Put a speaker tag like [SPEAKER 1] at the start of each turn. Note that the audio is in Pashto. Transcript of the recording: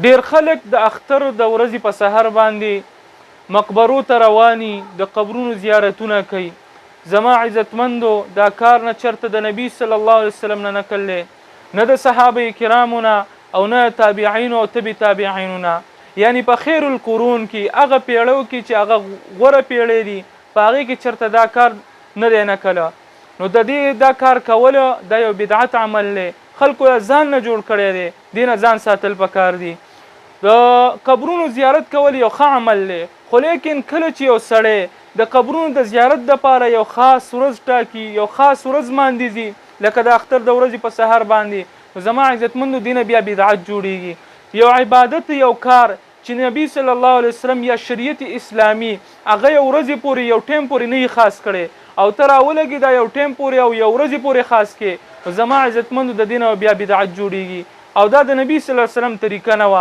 [SPEAKER 1] ډیر خلک د اختر د ورځې په سحر باندې مقبرو ته رواني د قبرونو زیارتونه کوي. زما عزتمندو دا کار نه چرته د نبی صلی الله علیه وسلم نه نقل دی، نه د صحابه کرامو نه او نه تابعین او تبع تابعین نه. یعنی په خیر القرون کې هغه پیړو کې چې هغه غوره پیړې دي په هغې کې چرته دا کار نه دی نکله. نو د دې دا کار کوله دا یو بدعت عمل دی، خلکو ځان نه جوړ کړی دی، دې نه ځان ساتل پکار دي. د قبرونو زیارت کول یو ښه عمل دی، خو لیکن کله چې یو سړی د قبرونو د زیارت دپاره یو خاص ورځ ټاکي، یو خاص ورځ مانځي لکه د اختر د ورځې په سحر باندې، نو زما عزتمندو دې نه بیا بدعت جوړیږي. یو عبادت یو کار چې نبی صلی الله علیه وسلم یا شریعت اسلامي هغه یو ورځې پورې یو ټیم پورې نه خاص کړي او ته راولګي دا یو ټیم پورې او یو ورځې پورې خاص کې، زما عزتمندو د دې نه بیا بدعت جوړیږي او دا د نبی صلی الله علیه وسلم طریقه نه وه.